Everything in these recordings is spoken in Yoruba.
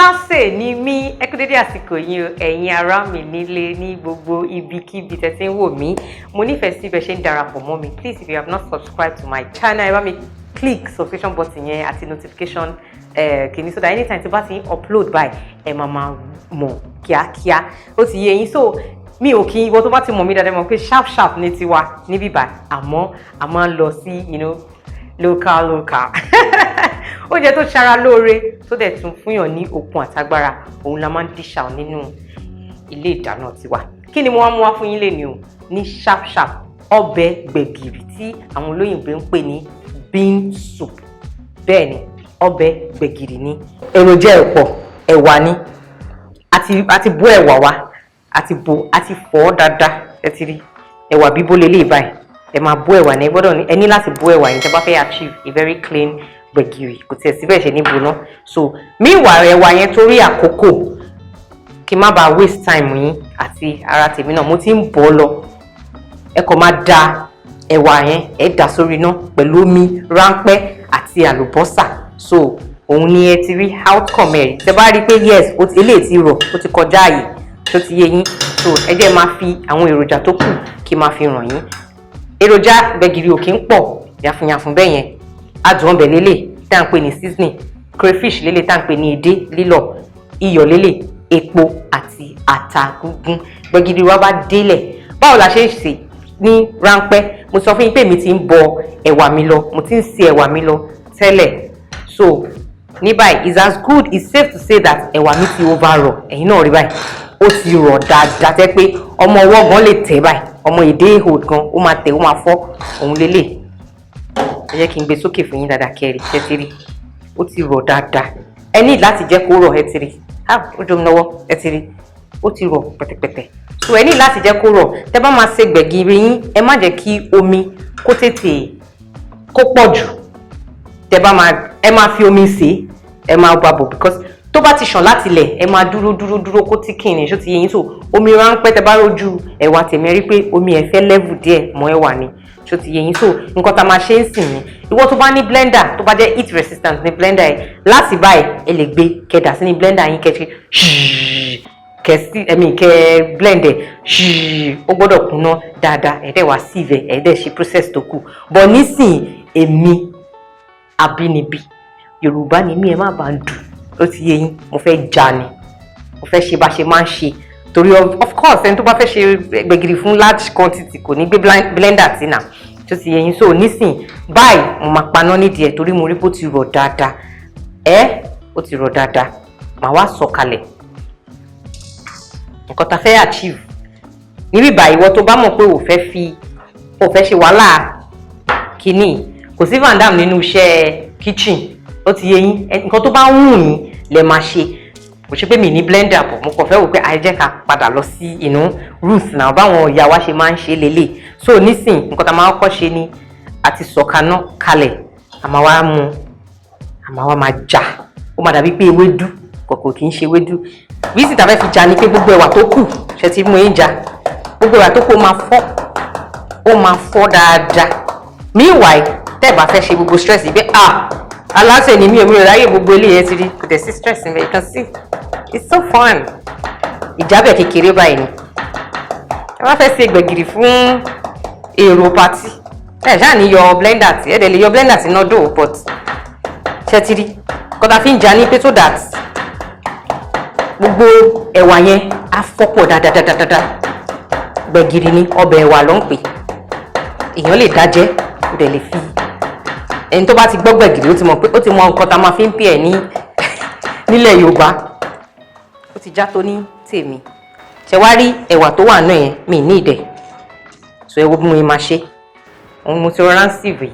Alase Nimi, ẹ kú dédé àsìkò yín o, ẹ̀yin ará mi nílé ní gbogbo ibikíbi tẹ́ tí ń wò mí. Mo nífẹ̀ẹ́ sí bẹ́ ṣe ń darapọ̀ mọ́ mi. Please, if you have not subscribed to my channel, ẹ bá mi click subscription button yẹn àti notification kìíní so that anytime tí bá ti ń upload by ẹ máa mọ̀ kíákíá. Ó ti yé yín, so mi ò kí ìwọ tó bá ti mọ̀ mí dáadáa mọ̀ pé sharp ní tiwa níbí báyìí, àmọ́ a máa ń lọ sí local oúnjẹ tó ṣara lóore tó dẹ̀ tún fúnyàn ní okun àtagbára, òun la máa ń dish out nínú ilé ìdáná tiwa. Kí ni mo wá mú wá fún yín lénìí o? Ní sharp ọbẹ̀ gbẹ̀gìrì tí àwọn olóyìnbó ń pè ní bean soup. Bẹ́ẹ̀ ni, ọbẹ̀ gbẹ̀gìrì ni. Èròjà ẹ̀pọ̀ ẹ̀wà ni. Àti bó ẹ̀wà wa, àti fọ̀ dáadáa. Ẹ ti rí ẹ̀wà bíbó lélẹ̀ báyìí. Ẹ máa bó ẹ̀wà ní ẹ ní láti bó ẹ̀wà yẹn tẹ́ bá fẹ́ achieve a very clean gbẹ̀gìrì, kò tiẹ̀ síbẹ̀ ṣe ní gbóná. So meanwhile ẹ̀wà yẹn torí àkókò kí má bàa waste time yín àti ara tèmi náà, mo ti ń bọ̀ lọ. Ẹ kàn máa da ẹ̀wà yẹn, ẹ dà sórí iná pẹ̀lú omi ráńpẹ́ àti àlùbọ́sà. So òun ni ẹ ti rí outcome ẹ̀. Tẹ́ bá rí pé yes, eléyìí ti rọ̀, ó ti kọjá àyè, tó ti yé yín. So ẹ jẹ́ máa fi àwọn èròjà tó kù kí máa fi ràn yín. Èròjà gbẹ̀gìrì ò kí ń pọ̀ yàfùnyàfùn bẹ́ẹ̀ yẹn. Adun ọbẹ̀ lélẹ̀ tá à ń pè ní seasoning, crayfish lélẹ̀ tá à ń pè ní edé lílọ̀, iyọ̀ lélẹ̀, epo àti ata gúngún. Gbẹ̀gìrì wa bá délẹ̀, báwo la ṣe ń ṣe ní ráńpẹ́? Mo sọ fún yín pé mi ti ń bọ ẹ̀wà mi lọ, mo ti ń sè ẹ̀wà mi lọ tẹ́lẹ̀. So ní báyìí, it's as good, it's safe to say that ẹ̀wà mi ti over rọ̀. Ẹ̀yin náà rí báyìí, ó ti rọ̀ dáadáa tẹ́ pé ọmọ ọwọ́ gan lè tẹ̀ báyìí, ọmọ èdè hold gan ó máa tẹ̀, ó máa fọ́. Òun lélẹ̀. Ẹ jẹ́ kí n gbé sókè fún yín dáadáa kẹ́rì, ẹ ti rí. Ó ti rọ̀ dáadáa. Ẹ ní láti jẹ́ kó rọ̀, ẹ ti rí. Ó jọ mi lọ́wọ́, ẹ ti rí. Ó ti rọ̀ pẹ̀tẹ̀pẹ̀tẹ̀. So ẹ ní láti jẹ́ kó rọ̀. Tẹ́ bá máa ṣe gbẹ̀gìrì yín, ẹ má jẹ́ kí omi kó pọ̀ jù. Ẹ máa fi omi sè, ẹ máa gbàbọ̀ because tó bá ti ṣàn láti ilẹ̀, ẹ máa dúró kó tí kìíní, ṣó ti yé yín. So omi ráńpẹ́ tẹ́ bá rójú ẹ̀wà tèmi rí pé omi ẹ̀ fẹ́ level díẹ̀ mọ́ ẹ̀wà ni, ṣó ti yé yín. So nǹkan tá máa ṣe ń sìn ní, ìwọ tó bá ní blender tó bá jẹ́ heat resistant ní blender ẹ̀, láti báyìí ẹ lè gbé kẹdà sí ní blender yín kẹ blend ẹ̀ ó gbọ́dọ̀ kúnná dáadáa, ẹ̀dẹ̀ wá sieve ẹ̀dẹ̀ ṣe process tó kù. But nísìn èmi abínibí Yorùbá ni mí, ẹ má bá ń dùn, ó ti yé yín. Mo fẹ́ jà ni, mo fẹ́ ṣe bá ṣe máa ń ṣe torí of course ẹni tó bá fẹ́ ṣe gbẹ̀gìrì fún large quantity kò ní gbé blender tí náà, tó ti yé yín. So nísìn báyìí mo máa paná nídìí ẹ̀ torí mo rí pé ó ti rọ̀ dáadáa. Ó ti rọ̀ dáadáa. Màá wá sọ kalẹ̀ nǹkan tá fẹ́ achieve níbí báyìí. Ìwọ tó bá mọ̀ pé ò fẹ́ ṣe wàhálà kìíní, kò sí Van Dam nínú iṣẹ́ kitchen, ó ti yé yín. Nǹkan tó bá wù yín lẹ máa ṣe. Kò ṣe pé mi ní blender bọ̀, mo kàn fẹ́ wò pé jẹ́ ká padà lọ sí roots náà báwọn ìyá wa ṣe máa ń ṣe lélẹ̀. So nísìn nǹkan tá máa kọ́kọ́ ṣe ni àti sọ̀kaná kalẹ̀, àmà wa máa jà. Ó máa dàbí pé ewédú, kò kì í ṣe ewédú. Bísí tàbí fi jà ni pé gbogbo ẹ̀wà tó kù ṣe ti mú yín jà, gbogbo ẹ̀wà tó kù ó máa fọ́ dáadáa. Meanwhile tẹ́ bá fẹ́ ṣe gbogbo stress yìí pé Alase ni mi ò ráyè gbogbo eléyìí, ẹ ti rí, kò dẹ̀ sí stress níbẹ̀. You can see it's so fun. Ìjábẹ̀ kékeré báyìí ni. Ẹ bá fẹ́ ṣe gbẹ̀gìrì fún èrò party, ẹ ṣáà ní yọ blender tí ẹ dẹ̀ lè yọ blender tí náà dò, but ṣe ti rí kọ́ta fi ń jà ní pé so that gbogbo ẹ̀wà yẹn á fọ́pọ̀ dáadáa. Gbẹ̀gìrì ni ọbẹ̀ ẹ̀wà ló ń pè. Èèyàn lè dájẹ́, ó dẹ̀ lè fi. Ẹni tó bá ti gbọ́ gbẹ̀gìrì ó ti mọ̀ pé ó ti mọ nǹkan tá máa fi ń pè ẹ́ nílẹ̀ Yorùbá. Ó ti já tó ní tèmi. Ṣé wá rí ẹ̀wà tó wà náà yẹn, mi ní ìdẹ̀. So ẹ wo bí mo yẹn máa ṣe. Mo ti rọra ń sieve yìí.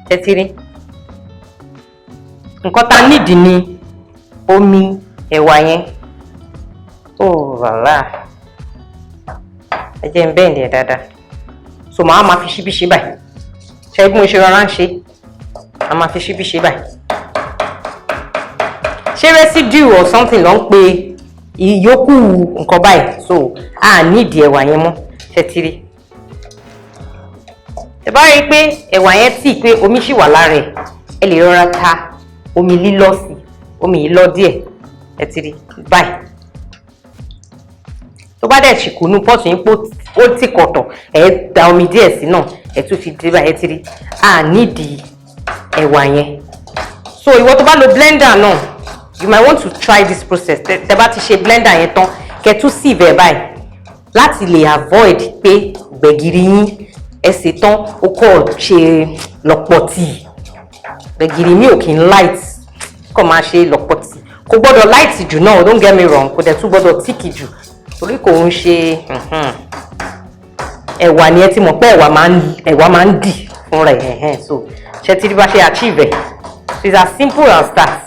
Ẹ ti rí. Nǹkan tá nídìí ni omi ẹ̀wà yẹn. Rárá. Ẹ jẹ́ ń bẹ́ẹ̀ ní ẹ̀ dáadáa. So màá máa fi ṣíbí ṣe báyìí. Ṣé bí mo ṣe rọra ń ṣe? Màá máa fi ṣíbí ṣe báyìí. Ṣé residue or something ló ń pe ìyókù nǹkan báyìí? So nídìí ẹ̀wà yẹn mọ́. Ṣé ti rí? Ẹ bá rí pé ẹ̀wà yẹn tì pé omi ṣì wà lára ẹ̀, ẹ lè rọra ta omi lílọ sí, omi yìí lọ díẹ̀, ẹ ti rí báyìí. Tó bá dẹ̀ ṣì kùnú pọ́ọ̀tù yín pé ó tì kọ̀tọ̀, ẹ da omi díẹ̀ sí náà, ẹ tún fi dé báyìí, ẹ ti rí. A nídìí ẹ̀wà yẹn. So ìwọ tó bá lo blender náà, you might want to try this process. Tẹ́ bá ti ṣe blender yẹn tán, kẹ́ tún sieve ẹ̀ báyìí láti lè avoid pé gbẹ̀gìrì yín ẹ ṣe tán ó kọ̀ ṣe lọ́pọ̀tì. Gbẹ̀gìrì mi ò kí ń light, kò máa ṣe lọ́pọ̀tì. Kò gbọ́dọ̀ light jù náà, don't get me wrong, kò dẹ̀ tún gbọ́dọ̀ thick jù. Torí kò ń ṣe ẹ̀wà ni ẹ ti mọ̀ pé ẹ̀wà máa ń dì fún rẹ̀. So ṣe ti rí bá ṣe achieve ẹ̀. So it's as simple as that.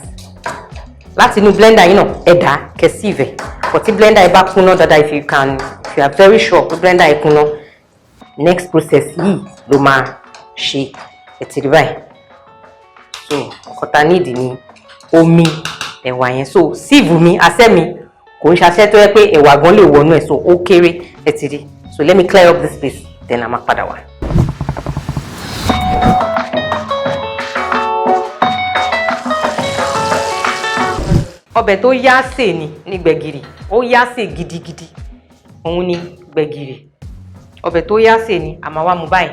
Láti inú blender yìí náà ẹ̀dá kẹ́ sieve ẹ̀. But tí blender yìí bá kúnná dáadáa, if you are very sure pé blender yìí kúnná, next process yìí ló máa ṣe, ẹ ti rí báyìí. So kọ́ta nídìí ni omi ẹ̀wà yẹn. So sieve mi, asẹ́ mi kò ń ṣaṣẹ́ tó yẹ pé ẹ̀wà gan lè wọnú ẹ̀, so ó kéré, ẹ ti rí. So let me clear up this place, then a máa padà wá. Ọbẹ̀ tó yá sè ní gbẹ̀gìrì, ó yá sè gidigidi, òun ni gbẹ̀gìrì. Ọbẹ̀ tó yá sè ni, a máa wá mú báyìí,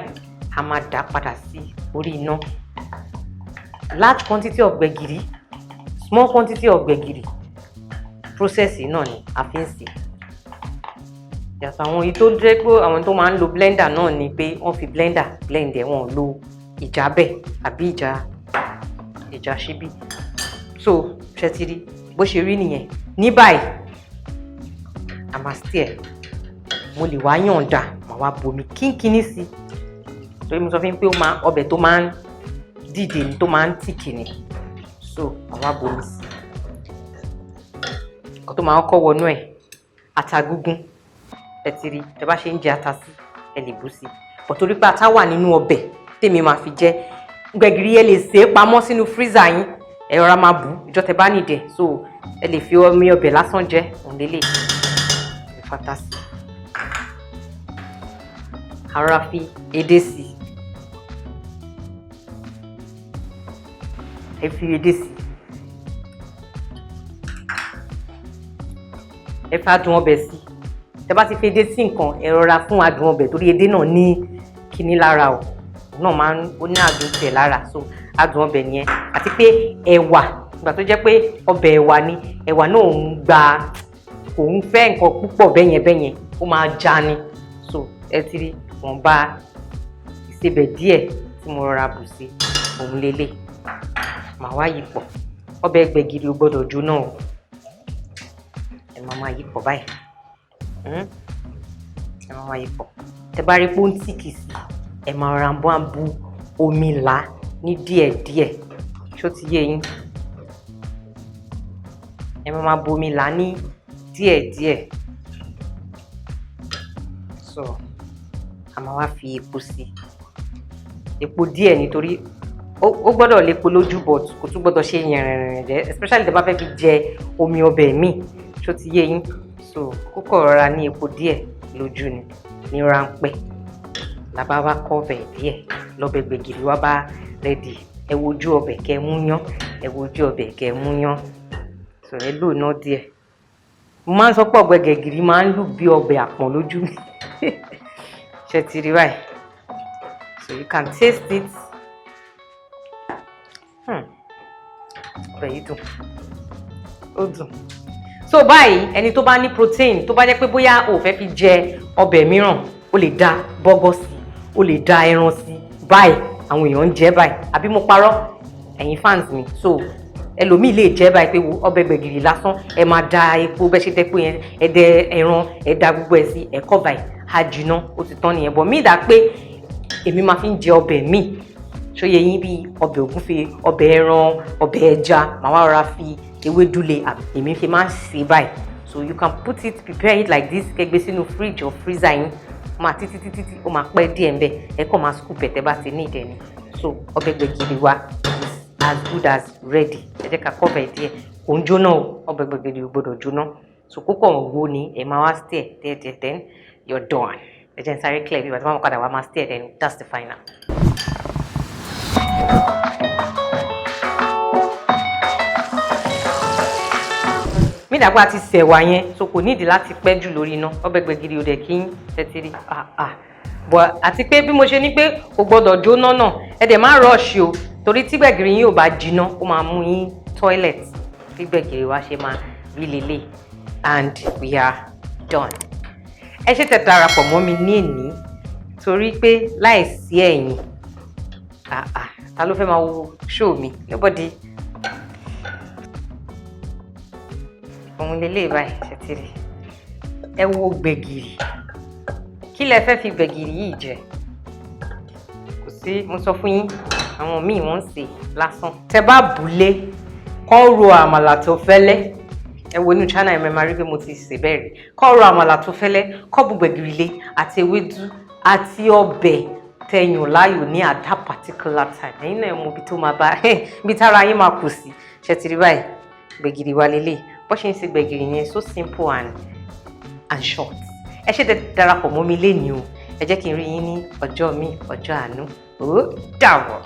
a máa dà padà sí orí iná. Large quantity of gbẹ̀gìrì, small quantity of gbẹ̀gìrì, process náà ni a fi ń sè. Yàtọ̀ àwọn èyí tó jẹ́ pé àwọn tó máa ń lo blender náà ni pé wọ́n fi blender blend ẹ̀, wọ́n lo ìjábẹ̀ àbí ìjà ṣíbí. So ṣe ti rí bó ṣe rí nìyẹn. Ní báyìí a máa stir. Mo lè wá yànda, màá wá bomi kínkínní sí. Torí mo sọ fún yín pé ọbẹ̀ tó máa ń dìde ni, tó máa ń tìkì ni. So màá wá bomi sí. Kó tó máa kọ́ wọnú ẹ̀, ata gúngún, ẹ ti rí. Tẹ́ bá ṣe ń jẹ ata sí, ẹ lè bù sí. But torí pé ata wà nínú ọbẹ̀ tèmi máa fi jẹ. Gbẹ̀gìrì ẹ lè sè é pamọ́ sínú freezer yín, ẹ rọra máa bù ìjọ tẹ́ bá nìdẹ̀. So ẹ lè fi omi ọbẹ̀ lásán jẹ, òun lélẹ̀. Ẹ fata sí. Ara fi edé sí. Ẹ fi edé sí. Ẹ fi adùn ọbẹ̀ sí. Tẹ́ bá ti fi edé sí nǹkan, ẹ rọra fún adùn ọbẹ̀ torí edé náà ní kíní lára o. Òun náà ó ní adùn tiẹ̀ lára. So adùn ọbẹ̀ nìyẹn. Àti pé ẹ̀wà, ìgbà tó jẹ́ pé ọbẹ̀ ẹ̀wà ni, ẹ̀wà náà kò ń fẹ́ nǹkan púpọ̀ bẹ́yẹn, ó máa já ni. So ẹ ti rí wọ́n bá ìsebẹ̀ díẹ̀ tí mo rọra bù sí, òun lélẹ̀. Màá wá yí pọ̀. Ọbẹ̀ gbẹ̀gìrì ò gbọ́dọ̀ jóná o. Ẹ máa yí pọ̀ báyìí. Ẹ máa yí pọ̀. Tẹ́ bá rí pé ó ń tìkì sí, ẹ máa rọra bu omi là ní díẹ̀díẹ̀. Ṣó ti yé yín? Ẹ máa bu omi là ní díẹ̀díẹ̀. So a máa wá fi epo sí. Epo díẹ̀ nítorí ó gbọ́dọ̀ lépo lójú, but kò tún gbọ́dọ̀ ṣe yẹ̀rìnrìn, especially tẹ́ bá fẹ́ fi jẹ omi ọbẹ̀ mi. Ṣó ti yé yín? So kókò rọra ní epo díẹ̀ lójú ni, ní ráńpẹ́. Làbá wá cover díẹ̀, lọ́bẹ̀ gbẹ̀gìrì wá bá ready. Ẹ wojú ọbẹ̀ kẹ́ mú yán, ẹ wojú ọbẹ̀ kẹ́ mú yán. So ẹ lò náà díẹ̀. Mo máa ń sọ pé ọbẹ̀ gbẹ̀gìrì máa ń lù bí ọbẹ̀ àpọ̀n lójú mi. Ṣé ti rí báyìí? So you can taste it. Ọbẹ̀ yìí dùn. Ó dùn. So báyìí ẹni tó bá ní protein, tó bá jẹ́ pé bóyá o fẹ́ fi jẹ ọbẹ̀ mìíràn, o lè da bọ́gọ́ sí, o lè da ẹran sí. Báyìí àwọn èèyàn ń jẹ báyìí. Àbí mo parọ́? Ẹ̀yin fans mi. So ẹlòmíì lè jẹ báyìí pé ọbẹ̀ gbẹ̀gìrì lásán, ẹ máa da epo bẹ́ẹ̀ ṣe dẹ́pọ̀ yẹn, ẹ dẹ ẹran, ẹ da gbogbo ẹ̀ sí, ẹ kọ́ báyìí, á jiná, ó ti tán nìyẹn. But mí dà pé èmi máa fi ń jẹ ọbẹ̀ mi. Ṣó yẹ yín bí ọbẹ̀ ògúnfe, ọbẹ̀ ẹran, ọbẹ̀ ẹja, màá wá rọra fi ewédú lé, èmi fi máa ń sè báyìí. So you can prepare it like this, kẹ́ gbé sínú fridge or freezer yín. Máa títí ó máa pẹ́ díẹ̀ ń bẹ̀, ẹ kàn máa scoop ẹ̀ tẹ́ bá ti ní ìdẹ̀ ni. So ọbẹ̀ gbẹ̀gìrì wa is as good as ready. Ẹ jẹ́ ká cover ẹ̀ díẹ̀. Kò ń jóná o, ọbẹ̀ gbẹ̀gìrì ò gbọdọ̀ jóná. So kókò wo ni ẹ máa wá stir díẹ̀, then you're done. ẹ jẹ́ n sáré clear bí wà tí wọ́n padà wá máa stay then that's the final. Mi dàgbà ti sẹ̀wà yẹn so kò nídìí láti pẹ́ jù lórí iná ọbẹ̀ gbẹ̀gìrì ò dẹ̀ kí n tẹ́tí rí bọ̀ àti pé bí mo ṣe ní pé kò gbọ́dọ̀ jóná náà ẹ dẹ̀ má rush o torí tí gbẹ̀gìrì yín ò bá jiná ó máa mú yín toilet bí gbẹ̀gìrì wa ṣe máa rí lélẹ̀ and we are done. Ẹ ṣe tẹ́ darapọ̀ mọ́ mi ní èní torí pé láìsí ẹ̀yin ta ló fẹ́ máa wo show mi nobody. Òun lélẹ̀ báyìí ṣètìrì ẹ wo gbẹ̀gìrì kí lẹ fẹ́ fi gbẹ̀gìrì yìí jẹ kò sí mo sọ fún yín àwọn míì wọ́n ń sè lásán tẹ bá bùlé kán ro àmàlà tó fẹ́lẹ́ ẹ wo inú channel ẹ máa rí pé mo ti sè bẹ́ẹ̀ rí kán ro àmàlà tó fẹ́lẹ́ kán bu gbẹ̀gìrì lé àti ewédú àti ọbẹ̀ tẹ̀yàn láàyò ní at that particular time ẹ̀yin náà mọ ibi tó máa bá ibi tára yín máa kù sí ṣètìrì báyìí gbẹ̀gìrì wa lélẹ̀ bó ṣe ń ṣe gbẹ̀gìrì yẹn so simple and short. Ẹ ṣe darapọ̀ mọ́ mi lénìí o ẹ jẹ́ kí n rí yín ní ọjọ́ mi ọjọ́ àánú ó dàbọ̀.